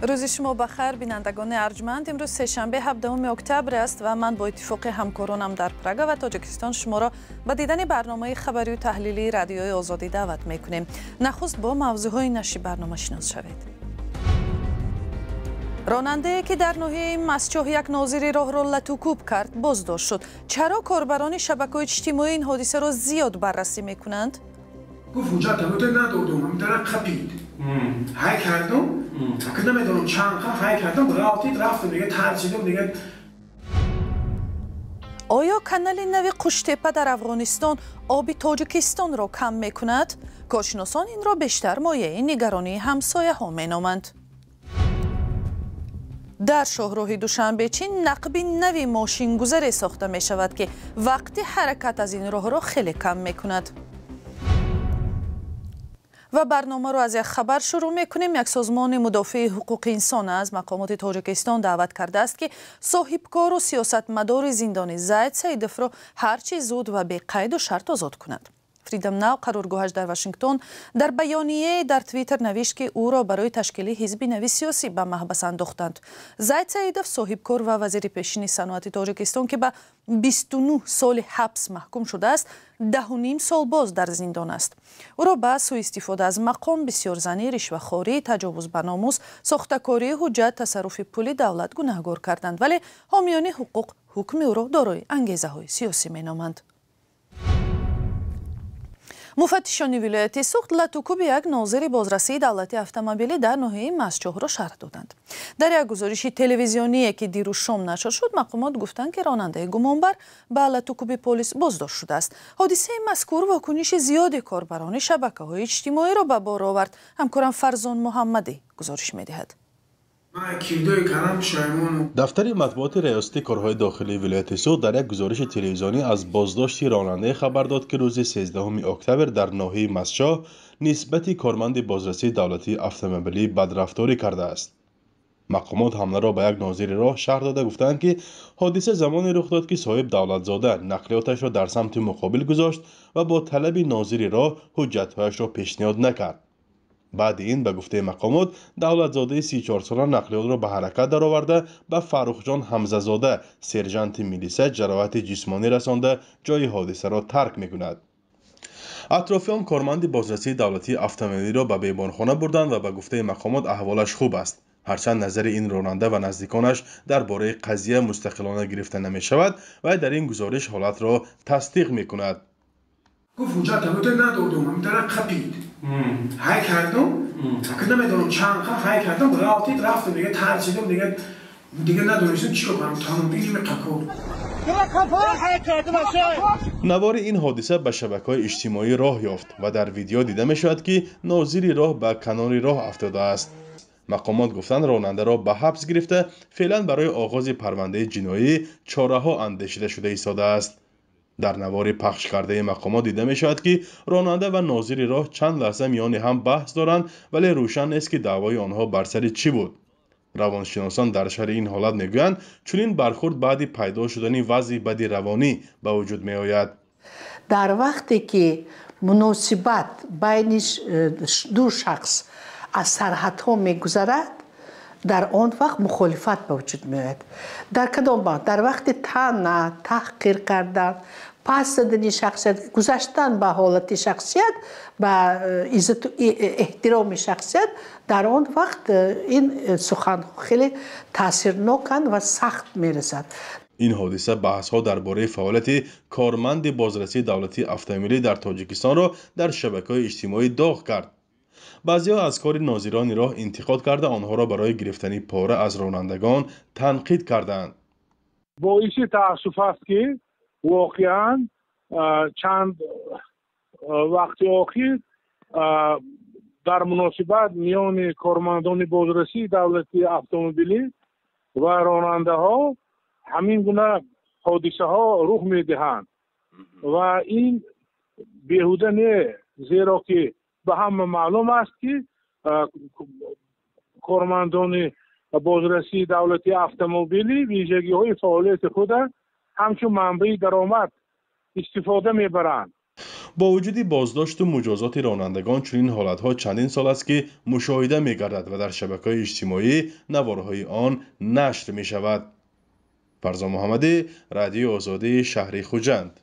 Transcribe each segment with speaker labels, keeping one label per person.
Speaker 1: روز شما بخیر بینندگان ارجمند. امروز سه‌شنبه 17 اکتبر است و من با اتفاق همکارانم در پراگ و تاجیکستان شما را به دیدن برنامه خبری و تحلیلی رادیوی آزادی دعوت می‌کنیم. نخست با موضوعهای نشری برنامه شناس شوید. راننده که در ناحیه مسچاه یک ناظر راه را لطوکوب کرد بازداشت شد. چرا کاربران شبکه‌های اجتماعی این حادثه را زیاد بررسی می‌کنند؟
Speaker 2: گفت اونجا تموت ندادم هم طرف خپید های کردم که نمیدونم چند های کردم رفتم دیگه ترسیدم دیگه.
Speaker 1: آیا کانال نو قوشتپه در افغانستان آب تاجیکستان را کم میکند؟ کارشناسان این را بیشتر مایه نگرانی همسایه ها مینامند. در شاهراه دوشنبه چین نقب نوی ماشین گذاری ساخته می شود که وقت حرکت از این راه را خیلی کم میکند. و برنامه رو از یک خبر شروع میکنیم. یک سازمان مدافع حقوق انسان از مقامات تاجیکستان دعوت کرده است که صاحبکار و سیاستمدار زندان زید سیدف را هرچی زود و بی قید و شرط آزاد کند. فریدم ناو قرارگاهش در واشنگتن در بیانیه در توییتر نوشت که او را برای تشکیل حزب نوی سیاسی به محبس انداختند. زید سیدف صاحبکار و وزیر پیشین صنعت تاجیکستان که به 29 سال حبس محکوم شده است 10.5 سال باز در زندان است. او را به سوء استفاده از مقام، بسیارزنی، رشوه‌خواری، تجاوز به ناموس، ساختکاری حجت، تصرف پول دولت گناهکار کردند، ولی حامیان حقوق حکم او را دارای انگیزه‌های سیاسی مینامند. مفتشان ولایت سوخت لطوکوب یک ناظر بازرسی دولتی اتومبیلی در ناحیه مسچاه را شرح دادند. در یک گزارش تلویزیونی که دیروز شام نشر شد، مقامات گفتند که راننده گمانبر به لطوکوب پلیس بازداشت شده است. حادثه مذکور واکنش زیاد کاربران شبکه‌های اجتماعی را به بار آورد. همکارم فرزان محمدی گزارش می‌دهد.
Speaker 3: دفتر مطبوعات ریاستی کارهای داخلی ولایت سوخت در یک گزارش تلویزیونی از بازداشت راننده خبر داد که روز 13 اکتبر در ناحیه مسچاه نسبت کارمند بازرسی دولتی اتومبیلی بدرفتاری کرده است. مقامات حمله را به یک ناظر راه شرح داده گفتند که حادثه زمانی رخ داد که صاحب دولتزاده نقلیاتش را در سمت مقابل گذاشت و با طلب ناظر راه حجت‌هایش را پیشنهاد نکرد. بعد این به گفته مقامات دولتزاده 34 ساله نقلیات را به حرکت درآورده به فرخجان حمزه زاده سرژانت میلیسه جراحت جسمانی رسانده جای حادثه را ترک می‌کند. اطرافیان کارمند بازرسی دولتی اتومبیلی را به بیمارخانه بردند و به گفته مقامات احوالش خوب است. هرچند نظر این راننده و نزدیکانش درباره قضیه مستقلانه گرفته نمی شود و در این گزارش حالت را تصدیق می‌کند.
Speaker 2: گفت اونجا تموت ندادم هم طرف خپید های کردم که نمیدونم چند های کردم رفتم دیگه ترسیدم دیگه ندونستم چی کنم تمام بگیم قکور.
Speaker 3: نوار این حادثه به شبکه‌های اجتماعی راه یافت و در ویدیو دیده می شود که ناظر راه به کنار راه افتاده است. مقامات گفتند راننده را به حبس گرفته فعلا برای آغاز پرونده جنایی چاره‌ها اندیشیده شده ایستاده است. در نوار پخش کرده مقامات دیده می شود که راننده و ناظر راه چند لحظه میان هم بحث دارند ولی روشن نیست که دعوای آنها بر سر چی بود. روانشناسان در شرح این حالت میگویند چنین برخورد بعد پیدا شدن وضع بد روانی به وجود می آید.
Speaker 4: در وقتی که مناسبت بین دو شخص از سرحدها میگذرد در آن وقت مخالفت به وجود می آید. در کدام وقت؟ در وقت طعن، تحقیر کردن، پس دادن شخصیت، گذشتن به حالت شخصیت، به عزت و احترام شخصیت، در آن وقت این سخن خیلی تاثیرناکند و سخت می رسد.
Speaker 3: این حادثه بحث‌ها درباره فعالیت کارمند بازرسی دولتی اتومبیلی در تاجیکستان را در شبکه‌های اجتماعی داغ کرد. بعضی‌ها از کار ناظران راه انتقاد کرده آنها را برای گرفتن پاره از رانندگان تنقید کردند.
Speaker 5: باعث تأسف است که واقعاً چند وقت اخیر در مناسبت میان کارمندان بازرسی دولتی اتومبیلی و راننده ها همین گونه حادثه ها رخ میدهند و این بیهوده نه، زیرا که به همه معلوم است که کارمندان بازرسی دولتی اتومبیلی ویژگی های فعالیت خود همچون منبع درآمد استفاده میبرند.
Speaker 3: با وجود بازداشت و مجازات رانندگان چنین حالتها چندین سال است که مشاهده می‌گردد و در شبکه‌های اجتماعی نوارهای آن نشر می‌شود. فرزان محمدی، رادیو آزادی شهر خوجند.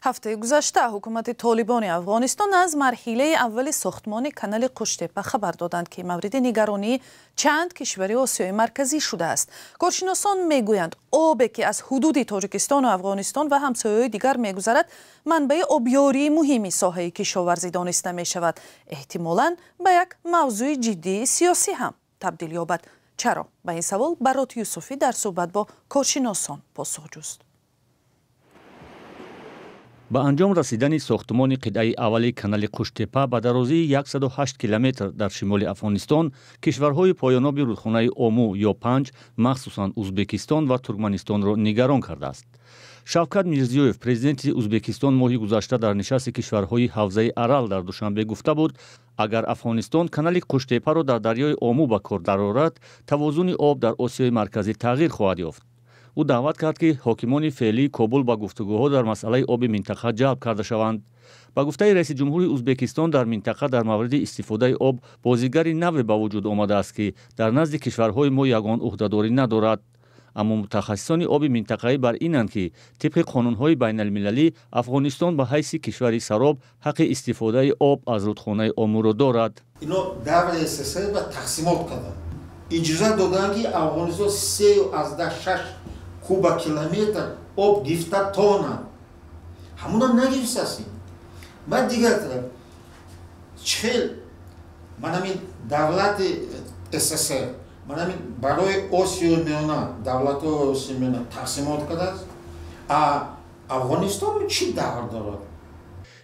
Speaker 1: ҳафтаи гузашта ҳукумати толибони афғонистон аз марҳилаи аввали сохтмони канали Қуштепа хабар доданд ки мавриди нигаронии чанд кишвари Осиёи марказӣ шудааст. коршиносон мегӯянд обе ки аз ҳудуди Тоҷикистону Афғонистон ва ҳамсояҳои дигар мегузарад манбаи обёрии муҳими соҳаи кишоварзӣ дониста мешавад. эҳтимолан ба як мавзӯи ҷиддии сиёсӣ ҳам табдил ёбад. чаро? ба ин савол Барот Юсуфӣ дар суҳбат бо коршиносон посух ҷуст.
Speaker 6: ба анҷом расидани сохтмони қитъаи аввали канали Қуштепа ба дарозии 108 километр дар шимоли Афғонистон кишварҳои поёноби рудхонаи Ому ё Панҷ, махсусан Узбекистон ва Туркманистонро нигарон кардааст. Шавкат Мирзиёев, президенти Узбекистон, моҳи гузашта дар нишасти кишварҳои ҳавзаи Арал дар Душанбе гуфта буд, агар Афғонистон канали Қуштепаро дар дарёи Ому ба кор дарорад, тавозуни об дар Осиёи марказӣ тағйир хоҳад ёфт. ӯ даъват кард ки ҳокимони феълии Кобул ба гуфтугӯҳо дар масъалаи оби минтақа ҷалб карда шаванд. ба гуфтаи раиси ҷумҳури Узбекистон, дар минтақа дар мавриди истифодаи об бозигари наве ба вуҷуд омадааст ки дар назди кишварҳои мо ягон уҳдадорӣ надорад. аммо мутахассисони оби минтақаӣ бар инанд ки тибқи қонунҳои байналмилалӣ Афғонистон ба ҳайси кишвари сароб ҳаққи истифодаи об аз рудхонаи Омуро дорад.
Speaker 7: ино даври СССР ба тақсимот карданд. иҷоза доданд ки Афғонистон 3.6 куба километр об гифта тона ҳамуна нагифтасин. баъд дигар тараб чхел манамин давлати СССР манамин барои Осиёи меёна давлатҳои Осиёи меёна тақсимот кардааст. Афғонистон чӣ давр дорад?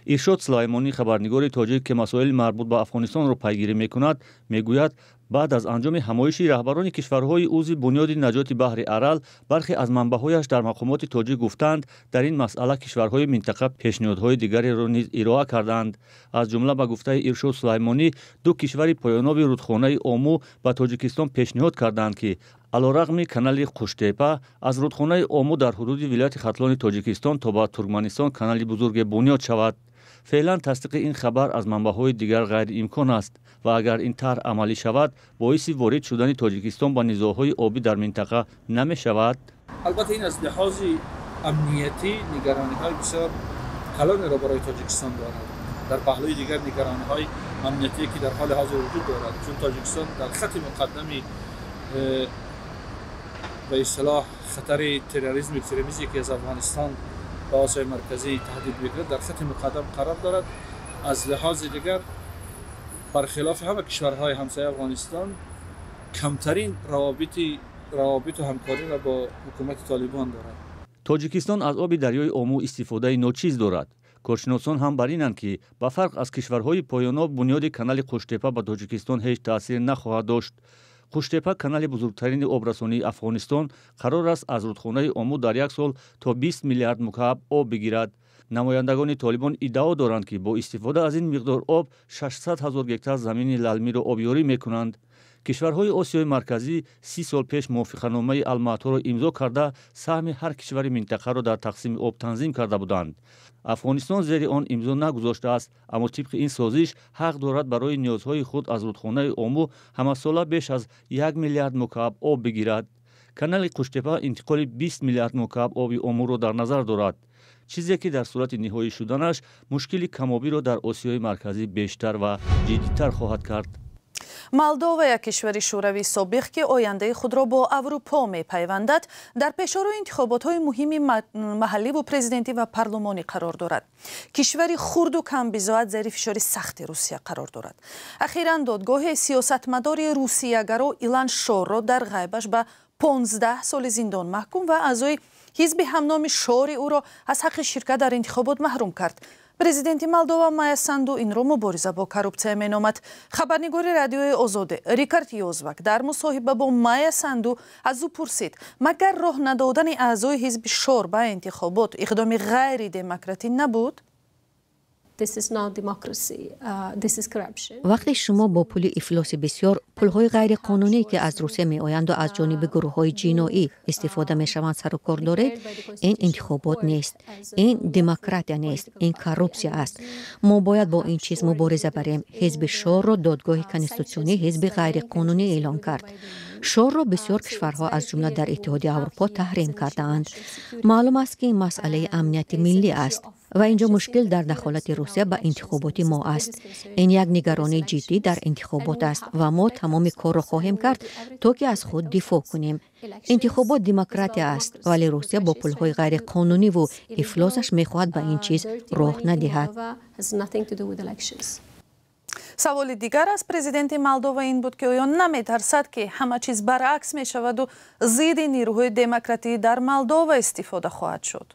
Speaker 6: иршод Сулаймонӣ, хабарнигори тоҷик ки масоили марбут ба Афғонистонро пайгирӣ мекунад, мегӯяд баъд аз анҷоми ҳамоиши раҳбарони кишварҳои узви бунёди наҷоти баҳри Арал, бархе аз манбаъҳояш дар мақомоти тоҷик гуфтанд, дар ин масъала кишварҳои минтақа пешниҳодҳои дигареро низ ироа карданд. аз ҷумла ба гуфтаи иршод Сулаймонӣ, ду кишвари поёноби рудхонаи Ому ба Тоҷикистон пешниҳод карданд ки алорағми канали Қуштепа аз рудхонаи Ому дар ҳудуди вилояти Хатлони Тоҷикистон то ба Туркманистон канали бузурге бунёд шавад. феълан тасдиқи ин хабар аз манбаъҳои дигар ғайриимкон аст ва агар ин тарҳ амалӣ шавад, боиси ворид шудани Тоҷикистон ба низоъҳои обӣ дар минтақа намешавад.
Speaker 8: албатта ин аз лиҳози амниятӣ нигарониҳои бисёр калонеро барои Тоҷикистон дорад. дар паҳлӯи дигар нигарониҳои амниятие ки дар ҳоли ҳозир вуҷуд дорад, чун Тоҷикистон дар хати муқаддами ба истлоҳ хатари терроризму экстремизме ки аз Афғонистон ба Осиёи марказӣ таҳдид мекунад дар хати муқаддам қарор дорад. аз лиҳози дигар бархилофи ҳама кишварҳои ҳамсояи Афғонистон камтарин равобиту ҳамкориро бо ҳукумати Толибон дорад.
Speaker 6: Тоҷикистон аз оби дарёи Ому истифодаи ночиз дорад. коршиносон ҳам бар инанд ки ба фарқ аз кишварҳои поёноб бунёди канали Қуштепа ба Тоҷикистон ҳеҷ таъсир нахоҳад дошт. Қуштепа канали бузургтарини обрасонии Афғонистон қарор аст аз рудхонаи Ому дар як сол то 20 миллиард мукааб об бигирад. намояндагони Толибон иддао доранд ки бо истифода аз ин миқдор об 600 000 гектар замини лалмиро обёрӣ мекунанд. кишварҳои Осиёи марказӣ 30 сол пеш мувофиқаномаи Алматоро имзо карда саҳми ҳар кишвари минтақаро дар тақсими об танзим карда буданд. Афғонистон зери он имзо нагузоштааст, аммо тибқи ин созиш ҳақ дорад барои ниёзҳои худ аз рудхонаи Ому ҳамасола беш аз 1 миллиард мукааб об бигирад. канали Қуштепа интиқоли 20 миллиард мукааб оби Омуро дар назар дорад, чизе ки дар сурати ниҳоӣ шуданаш мушкили камобиро дар Осиёи марказӣ бештар ва ҷиддитар хоҳад кард.
Speaker 1: Молдова як кишвари шӯравии собиқ ки ояндаи худро бо Аврупо мепайвандад, дар пешорӯи интихоботҳои муҳими маҳалливу президентӣ ва парлумонӣ қарор дорад. кишвари хурду камбизоат зери фишори сахти Русия қарор дорад. ахиран додгоҳи сиёсатмадори русиягаро Илан Шорро дар ғайбаш ба 15 соли зиндон маҳкум ва аъзои ҳизби ҳамноми Шори ӯро аз ҳаққи ширкат дар интихобот маҳрум кард. президенти Молдова Майя Санду инро мубориза бо коррупсия меномад. хабарнигори радиои Озоде Рикард Ёзвак дар мусоҳиба бо Майя Санду аз ӯ пурсид, магар роҳ надодани аъзои ҳизби Шор ба интихобот иқдоми ғайри демократӣ набуд?
Speaker 9: وقتی شما با پول افلاس بسیار، پولهای غیر قانونی که از روسیه می آیند و از جانب گروه‌های جنایی استفاده می شوند سر و کار دارید، این انتخابات نیست، این دموکراسی نیست، این کاروپسیا است. ما باید با این چیز مبارزه بریم. حزب شور را دادگاه کنستیتوسیونی حزب غیر قانونی اعلام کرد. شور را بسیار کشورها از جمله در اتحادیه اروپا تحریم کردند. معلوم است که این مسئله امنیت ملی است و اینجا مشکل در دخالت روسیه به انتخابات ما است. این یک نگرانی جدی در انتخابات است و ما تمام کار را خواهیم کرد تا که از خود دفاع کنیم. انتخابات دموکراسی است ولی روسیه با پولهای غیر قانونی و افلاسش میخواهد به این چیز راه ندهد.
Speaker 1: سوال دیگر از پرزیدنت مولدووا این بود که آیا نمی‌ترسد که همه چیز برعکس می شود و ضد نیروهای دموکراتی در مولدووا استفاده خواهد شد؟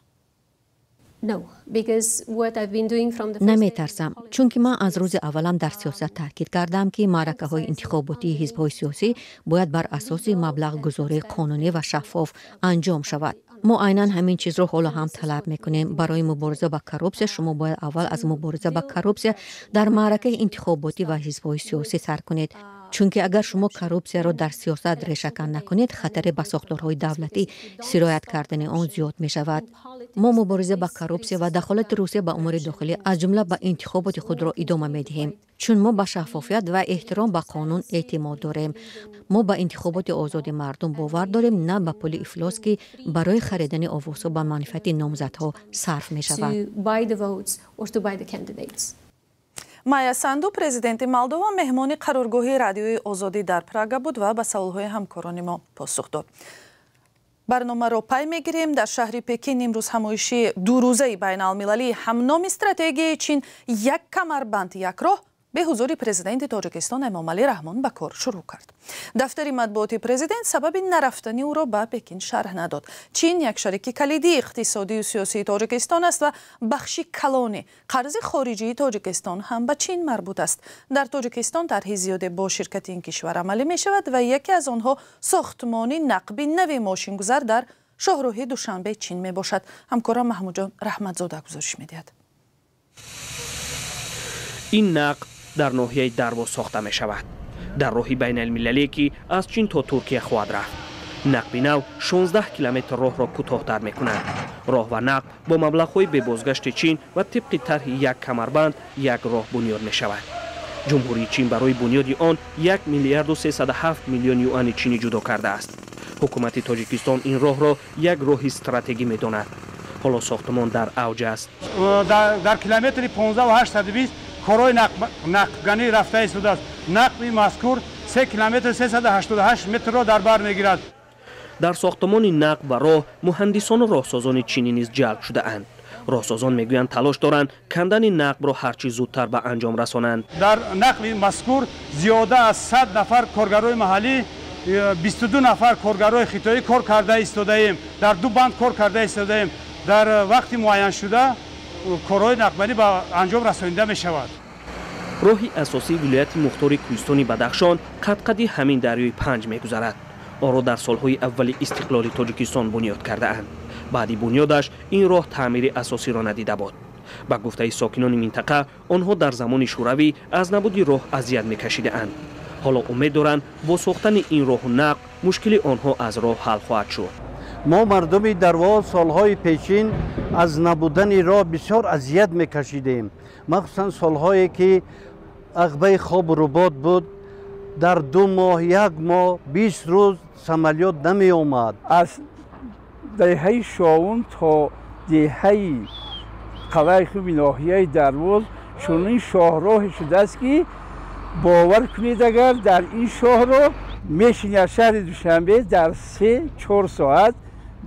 Speaker 9: نمی ترسم چون که من از روز اولم در سیاست تاکید کردم که معرکه های انتخاباتی حزب های سیاسی باید بر اساس مبلغ گذاری قانونی و شفاف انجام شود. ما عیناً همین چیز رو حالا هم طلب میکنیم. برای مبارزه با کروپسیا شما باید اول از مبارزه با کروپسیا در معرکه انتخاباتی و حزب های سیاسی سر کنید. چون که اگر شما کروپسیا را در سیاست ریشه‌کن نکنید، خطر به ساختارهای دولتی سرایت کردن آن زیاد می شود. ما مبارزه با کروپسیا و دخالت روسیه به امور داخلی از جمله به انتخابات خود را ادامه می دهیم. چون ما به شفافیت و احترام به قانون اعتماد داریم. ما به انتخابات آزاد مردم باور داریم، نه به پول افلاس که برای خریدن آوازها به منفعت نامزدها صرف می شود.
Speaker 1: مایا ساندو پرزیدنت مولدووا مهمان قرارگاه رادیوی آزادی در پراگ بود و به سوالهای همکاران ما پاسخ داد. برنامه را پی میگیریم. در شهر پکین امروز همایشی دو روزه بین المللی همنام استراتژی چین یک کمربند یک راه به حضور پرزیدنت تاجیکستان امامعلی رحمان به کار شروع کرد. دفتر مطبوعاتی پرزیدنت سبب نرفتن او را به پکین شرح نداد. چین یک شریک کلیدی اقتصادی و سیاسی تاجیکستان است و بخشی کلان قرض خارجی تاجیکستان هم به چین مربوط است. در تاجیکستان طرحی زیاده با شرکت این کشور عملی می شود و یکی از آنها ساختمان نقبی نوی ماشینگذار در شاهراه دوشنبه چین می باشد. همکارم محمود جان رحمتزاده گزارش می دهد.
Speaker 10: این نقب در ناحیه درواز ساخته می شود. در راهی بین المللی که از چین تا ترکیه خواهد رفت. نقب نو 16 کیلومتر راه را کوتاه‌تر می کند. راه و نقب با مبلغ‌های به بازگشت چین و طبق طرح یک کمربند یک راه بنیاد می شود. جمهوری چین برای بنیاد آن 1 میلیارد و 307 میلیون یوان چینی جدا کرده است. حکومت تاجیکستان این راه را یک راه استراتژیک می داند. حالا ساختمان در اوج است.
Speaker 5: در کیلومتر 15 و 820 کارهای نقبگانی رفته ایستاده است. نقب مذکور 3 کیلومتر 388 متر را در بر میگیرد.
Speaker 10: در ساختمان نقب و راه مهندسان و راهسازان چینی نیز جلب شده اند. راهسازان میگویند تلاش دارند کندن نقب را هرچی زودتر به انجام رسانند.
Speaker 5: در نقب مذکور زیاده از 100 نفر کارگرای محلی 22 نفر کارگرای خطایی کار کرده ایستاده ایم. در دو بند کار کرده ایستاده ایم. در وقتی معین شده کارهای نقبگانی به انجام رسانیده می شود.
Speaker 10: راهی اساسی ولایت مختار کوهستانی بدخشان قد همین دریای پنج می گذرد. آن را در سالهای اول استقلال تاجیکستان بنیاد کرده اند. بعدی بنیادش این راه تعمیر اساسی را ندیده بود. با گفته ساکنان منطقه آنها در زمان شوروی از نبود راه اذیت می کشیده اند. حالا امید دارند با ساختن این راه و نقب مشکل آنها از راه حل خواهد شد.
Speaker 11: ما مردم درواز سالهای پیشین از نبودن راه بسیار اذیت میکشیدیم. مخصوصا سالهایی که عقبه خواب و رباط بود، در 2 ماه 1 ماه 20 روز عملیات نمی آمد.
Speaker 12: از دهه شاون تا دهه قلعه خوب ناحیه درواز چنین شاهراه شده است که باور کنید اگر در این شاهراه میشین از شهر دوشنبه در 3-4 ساعت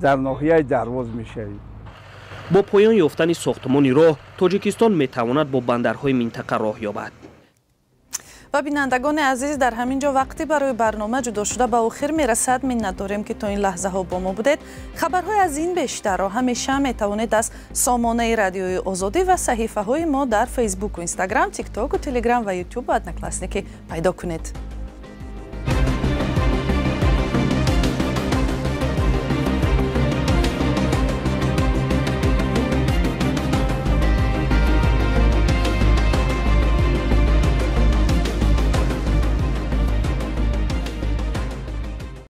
Speaker 12: در ناحیه درواز میشوید.
Speaker 10: با پایان یافتن ساختمان راه تاجیکستان میتواند با بندرهای منطقه راه یابد.
Speaker 1: و بینندگان عزیز در همین جا وقتی برای برنامه جدا شده به آخر میرسد. منت داریم که تا این لحظه ها با ما بودید. خبرهای از این بیشتر را همیشه میتوانید از سامانه رادیوی آزادی و صحیفه های ما در فیسبوک و اینستاگرام، تیک تاک و تلگرام و یوتیوب و ادنکلاسنیکی پیدا کنید.